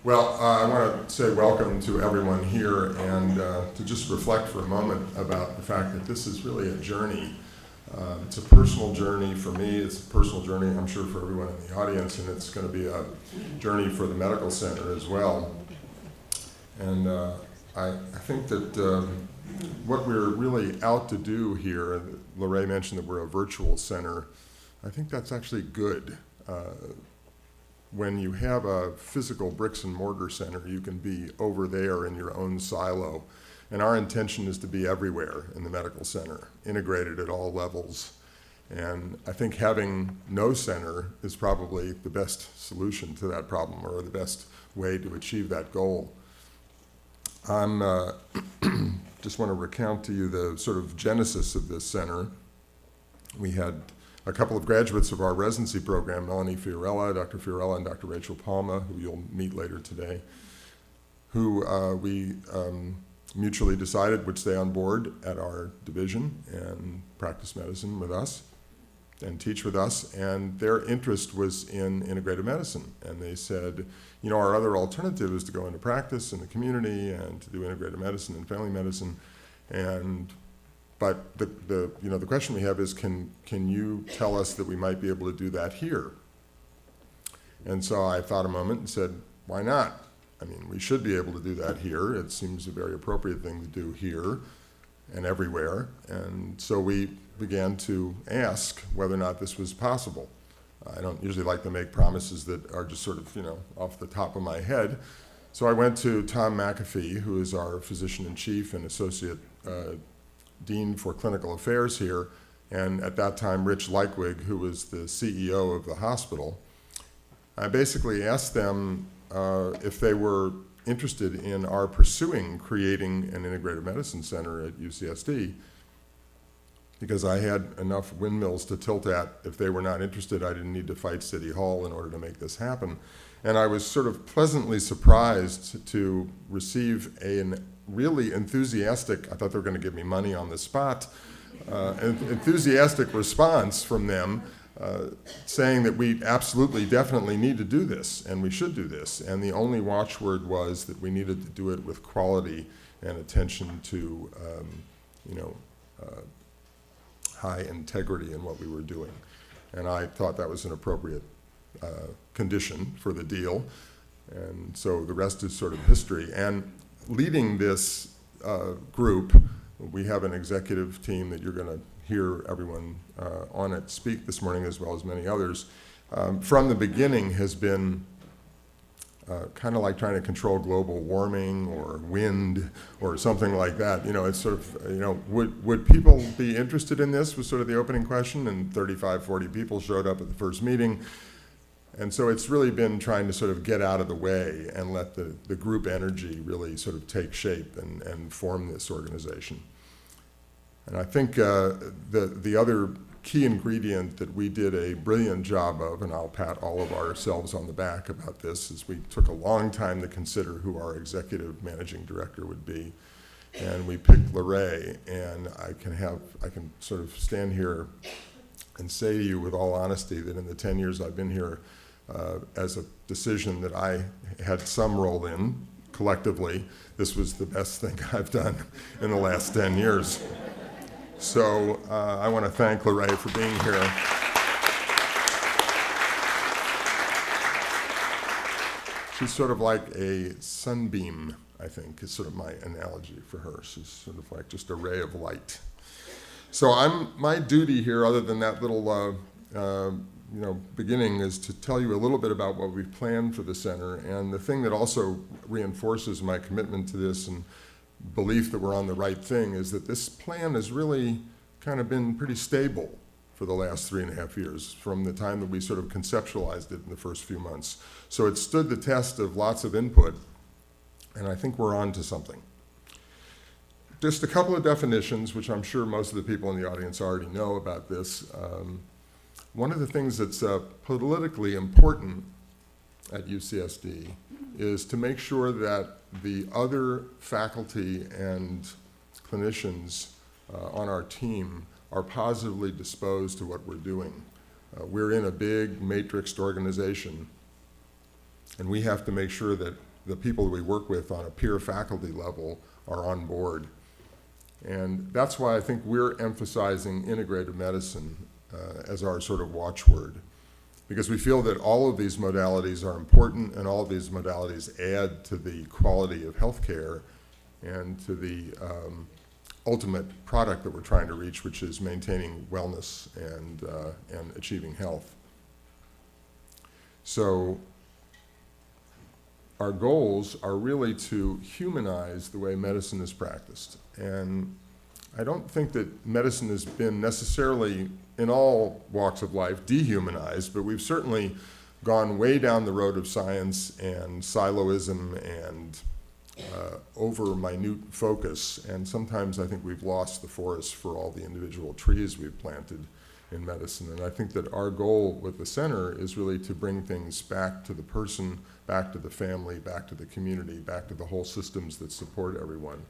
Well, I want to say welcome to everyone here and to just reflect for a moment about the fact that this is really a journey. It's a personal journey for me, it's a personal journey I'm sure for everyone in the audience, and it's going to be a journey for the medical center as well. And I think that what we're really out to do here, Lorraine mentioned that we're a virtual center, I think that's actually good. When you have a physical bricks and mortar center, you can be over there in your own silo. And our intention is to be everywhere in the medical center, integrated at all levels. And I think having no center is probably the best solution to that problem, or the best way to achieve that goal. I'm just want to recount to you the sort of genesis of this center. We had a couple of graduates of our residency program, Melanie Fiorella, Dr. Fiorella, and Dr. Rachel Palma, who you'll meet later today, who we mutually decided would stay on board at our division and practice medicine with us and teach with us. And their interest was in integrative medicine. And they said, you know, our other alternative is to go into practice in the community and to do integrative medicine and family medicine. But the question we have is, can you tell us that we might be able to do that here? And so I thought a moment and said, why not? I mean, we should be able to do that here. It seems a very appropriate thing to do here and everywhere. And so we began to ask whether or not this was possible. I don't usually like to make promises that are just sort of, off the top of my head. So I went to Tom McAfee, who is our physician-in-chief and associate Dean for Clinical Affairs here, and at that time Rich Leikwig, who was the CEO of the hospital. I basically asked them if they were interested in our pursuing creating an integrative medicine center at UCSD, because I had enough windmills to tilt at. If they were not interested, I didn't need to fight City Hall in order to make this happen. And I was sort of pleasantly surprised to receive an really enthusiastic, I thought they were going to give me money on the spot, enthusiastic response from them saying that we absolutely, definitely need to do this, and we should do this. And the only watchword was that we needed to do it with quality and attention to, high integrity in what we were doing. And I thought that was an appropriate condition for the deal. And so the rest is sort of history. And leading this group, we have an executive team that you're going to hear everyone on it speak this morning, as well as many others. From the beginning has been kind of like trying to control global warming or wind or something like that. It's sort of, would people be interested in this was sort of the opening question, and 35, 40 people showed up at the first meeting. And so it's really been trying to sort of get out of the way and let the group energy really sort of take shape and form this organization. And I think the other key ingredient that we did a brilliant job of, and I'll pat all of ourselves on the back about this, is we took a long time to consider who our executive managing director would be. And we picked Lorraine, and I can sort of stand here and say to you with all honesty that in the 10 years I've been here, as a decision that I had some role in collectively, this was the best thing I've done in the last 10 years. So I want to thank Lorraine for being here. She's sort of like a sunbeam, I think, is sort of my analogy for her. She's sort of like just a ray of light. So my duty here, other than that little beginning, is to tell you a little bit about what we've planned for the center. And the thing that also reinforces my commitment to this and belief that we're on the right thing is that this plan has really kind of been pretty stable for the last 3.5 years, from the time that we sort of conceptualized it in the first few months. So it stood the test of lots of input, and I think we're on to something. Just a couple of definitions, which I'm sure most of the people in the audience already know about this. One of the things that's politically important at UCSD is to make sure that the other faculty and clinicians on our team are positively disposed to what we're doing. We're in a big matrixed organization, and we have to make sure that the people that we work with on a peer faculty level are on board. And that's why I think we're emphasizing integrative medicine as our sort of watchword, because we feel that all of these modalities are important and all of these modalities add to the quality of healthcare and to the ultimate product that we're trying to reach, which is maintaining wellness and achieving health. So our goals are really to humanize the way medicine is practiced. And I don't think that medicine has been necessarily, in all walks of life, dehumanized, but we've certainly gone way down the road of science and siloism and over-minute focus. And sometimes I think we've lost the forest for all the individual trees we've planted in medicine. And I think that our goal with the center is really to bring things back to the person, back to the family, back to the community, back to the whole systems that support everyone.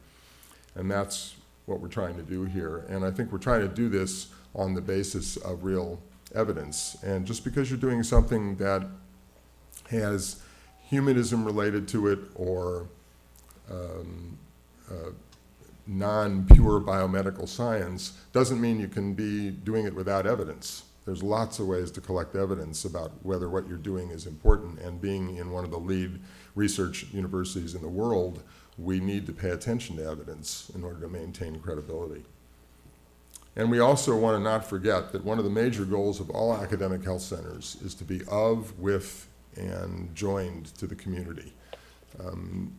And that's what we're trying to do here. And I think we're trying to do this on the basis of real evidence. And just because you're doing something that has humanism related to it or non-pure biomedical science doesn't mean you can be doing it without evidence. There's lots of ways to collect evidence about whether what you're doing is important, and being in one of the lead research universities in the world, we need to pay attention to evidence in order to maintain credibility. And we also want to not forget that one of the major goals of all academic health centers is to be of, with, and joined to the community.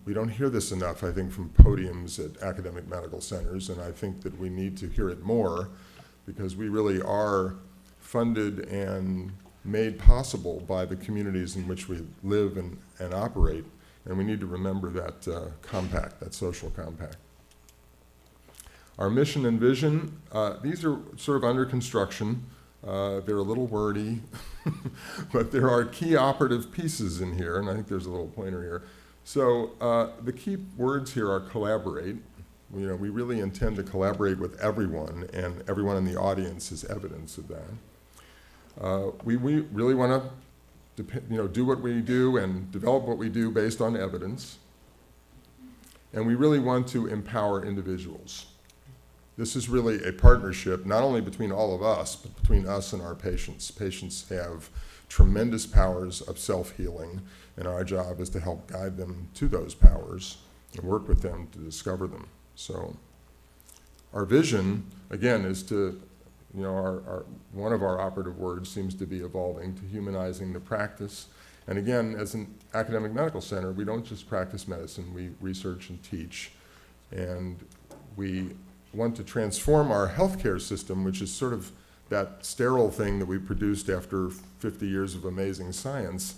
We don't hear this enough, I think, from podiums at academic medical centers, and I think that we need to hear it more, because we really are funded and made possible by the communities in which we live and operate, and we need to remember that compact, that social compact. Our mission and vision, these are sort of under construction. They're a little wordy, but there are key operative pieces in here, and I think there's a little pointer here. So the key words here are collaborate. We really intend to collaborate with everyone, and everyone in the audience is evidence of that. We really want to do what we do and develop what we do based on evidence. And we really want to empower individuals. This is really a partnership, not only between all of us, but between us and our patients. Patients have tremendous powers of self-healing, and our job is to help guide them to those powers and work with them to discover them. So our vision, again, is to, one of our operative words seems to be evolving to humanizing the practice. And again, as an academic medical center, we don't just practice medicine, we research and teach. And we want to transform our healthcare system, which is sort of that sterile thing that we produced after 50 years of amazing science,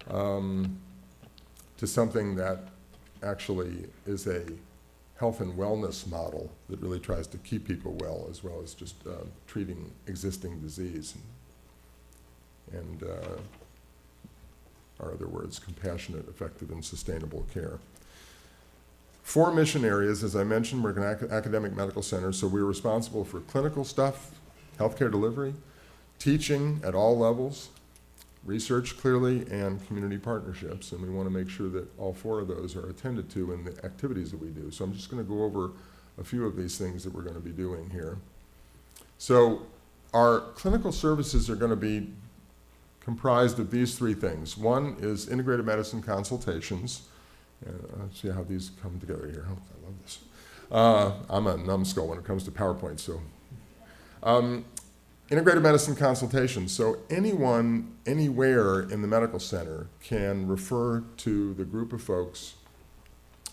to something that actually is a health and wellness model that really tries to keep people well as just treating existing disease. And our other words, compassionate, effective, and sustainable care. 4 mission areas, as I mentioned, we're an academic medical center, so we're responsible for clinical stuff, healthcare delivery, teaching at all levels, research clearly, and community partnerships. And we want to make sure that all 4 of those are attended to in the activities that we do. So I'm just going to go over a few of these things that we're going to be doing here. So our clinical services are going to be comprised of these 3 things. One is integrative medicine consultations. Let's see how these come together here. Oh, I love this. I'm a numbskull when it comes to PowerPoint, so. Integrative medicine consultations. So anyone, anywhere in the medical center can refer to the group of folks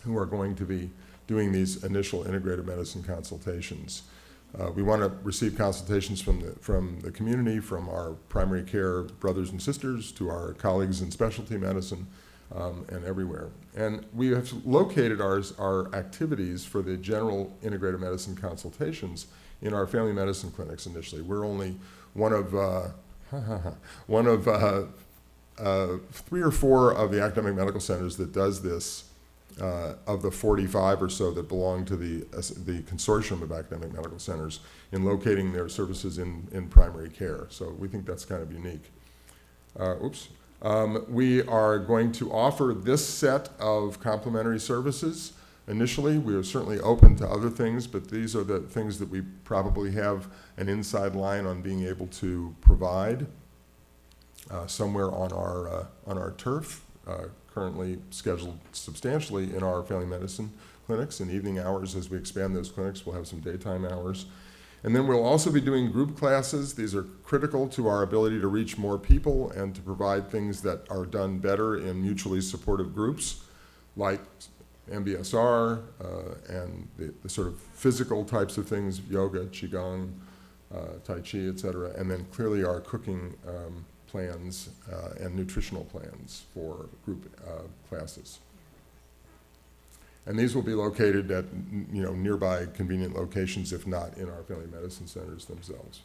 who are going to be doing these initial integrative medicine consultations. We want to receive consultations from the community, from our primary care brothers and sisters, to our colleagues in specialty medicine, and everywhere. And we have located our activities for the general integrative medicine consultations in our family medicine clinics initially. We're only one of 3 or 4 of the academic medical centers that does this, of the 45 or so that belong to the consortium of academic medical centers, in locating their services in primary care. So we think that's kind of unique. We are going to offer this set of complementary services. Initially, we are certainly open to other things, but these are the things that we probably have an inside line on being able to provide somewhere on our turf, currently scheduled substantially in our family medicine clinics and evening hours. As we expand those clinics, we'll have some daytime hours. And then we'll also be doing group classes. These are critical to our ability to reach more people and to provide things that are done better in mutually supportive groups, like MBSR and the sort of physical types of things, yoga, qigong, tai chi, et cetera, and then clearly our cooking plans and nutritional plans for group classes. And these will be located at nearby convenient locations, if not in our family medicine centers themselves.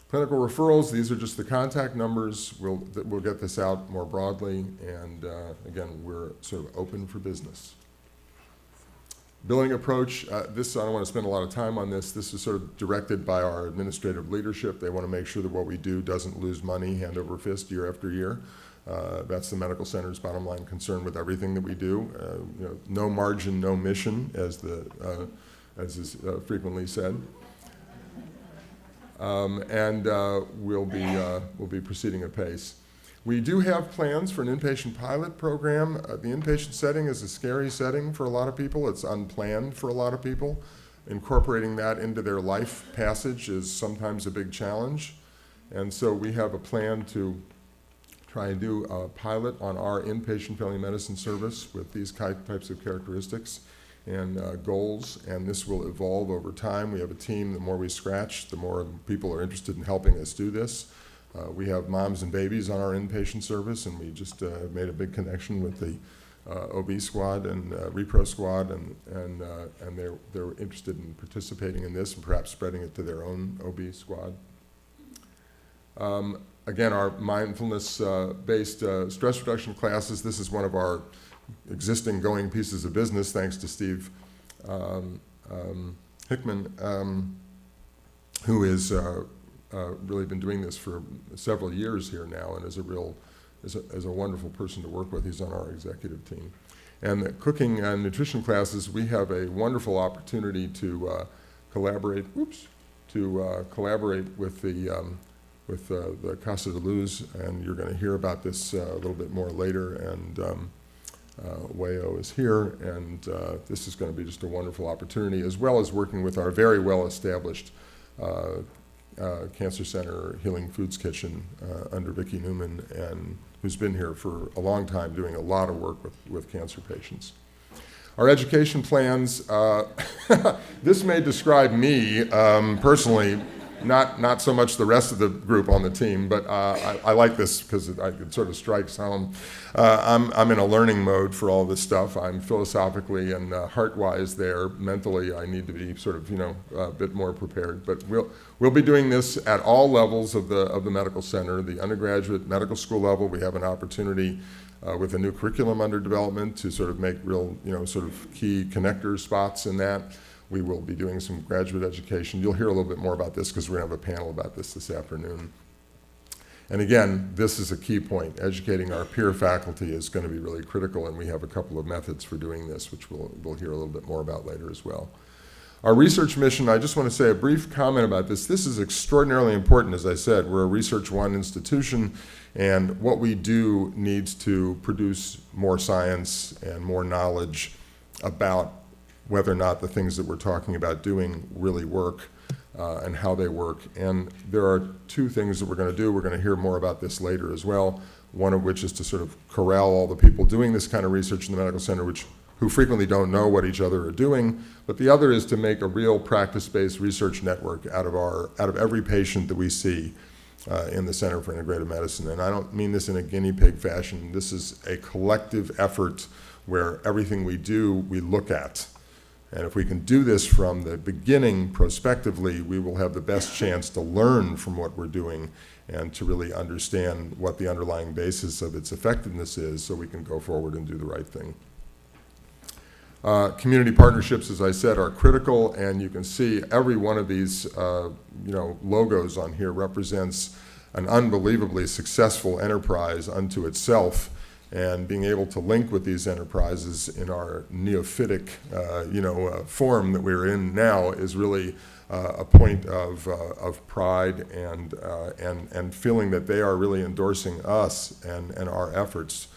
Clinical referrals, these are just the contact numbers. We'll get this out more broadly, and again, we're sort of open for business. Billing approach, I don't want to spend a lot of time on this. This is sort of directed by our administrative leadership. They want to make sure that what we do doesn't lose money hand over fist year after year. That's the medical center's bottom line concern with everything that we do. No margin, no mission, as is frequently said. We'll be proceeding apace. We do have plans for an inpatient pilot program. The inpatient setting is a scary setting for a lot of people. It's unplanned for a lot of people. Incorporating that into their life passage is sometimes a big challenge. And so we have a plan to try and do a pilot on our inpatient family medicine service with these types of characteristics and goals, and this will evolve over time. We have a team. The more we scratch, the more people are interested in helping us do this. We have moms and babies on our inpatient service, and we just made a big connection with the OB squad and repro squad, and they're interested in participating in this and perhaps spreading it to their own OB squad. Again, our mindfulness-based stress reduction classes, this is one of our existing going pieces of business, thanks to Steve Hickman, who is really been doing this for several years here now, and is a wonderful person to work with. He's on our executive team. And the cooking and nutrition classes, we have a wonderful opportunity to collaborate. Collaborate with the Casa de Luz, and you're going to hear about this a little bit more later. And Wayo is here, and this is going to be just a wonderful opportunity, as well as working with our very well-established Cancer Center Healing Foods Kitchen under Vicki Newman, and who's been here for a long time doing a lot of work with cancer patients. Our education plans, this may describe me personally, not so much the rest of the group on the team, but I like this because it sort of strikes home. I'm in a learning mode for all this stuff. I'm philosophically and heart-wise there. Mentally, I need to be sort of a bit more prepared. But we'll be doing this at all levels of the medical center. The undergraduate medical school level, we have an opportunity with a new curriculum under development to sort of make real sort of key connector spots in that. We will be doing some graduate education. You'll hear a little bit more about this because we're going to have a panel about this afternoon. And again, this is a key point. Educating our peer faculty is going to be really critical, and we have a couple of methods for doing this, which we'll hear a little bit more about later as well. Our research mission, I just want to say a brief comment about this. This is extraordinarily important, as I said. We're a Research One institution, and what we do needs to produce more science and more knowledge about whether or not the things that we're talking about doing really work and how they work. And there are two things that we're going to do. We're going to hear more about this later as well, one of which is to sort of corral all the people doing this kind of research in the medical center, who frequently don't know what each other are doing. But the other is to make a real practice-based research network out of every patient that we see in the Center for Integrative Medicine. And I don't mean this in a guinea pig fashion. This is a collective effort where everything we do, we look at. And if we can do this from the beginning prospectively, we will have the best chance to learn from what we're doing and to really understand what the underlying basis of its effectiveness is, so we can go forward and do the right thing. Community partnerships, as I said, are critical, and you can see every one of these logos on here represents an unbelievably successful enterprise unto itself, and being able to link with these enterprises in our neophytic form that we're in now is really a point of pride and feeling that they are really endorsing us and our efforts.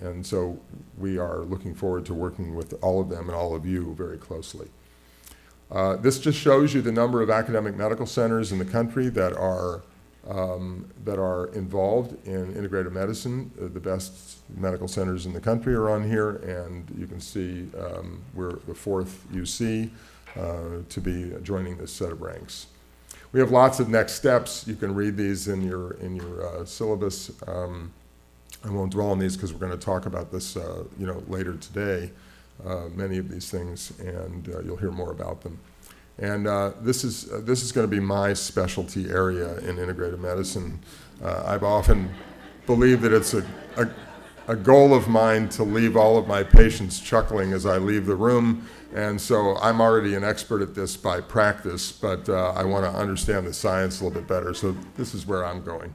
And so we are looking forward to working with all of them and all of you very closely. This just shows you the number of academic medical centers in the country that are involved in integrative medicine. The best medical centers in the country are on here, and you can see we're the 4th UC to be joining this set of ranks. We have lots of next steps. You can read these in your syllabus. I won't dwell on these because we're going to talk about this later today, many of these things, and you'll hear more about them. And this is going to be my specialty area in integrative medicine. I've often believed that it's a goal of mine to leave all of my patients chuckling as I leave the room, and so I'm already an expert at this by practice, but I want to understand the science a little bit better, so this is where I'm going.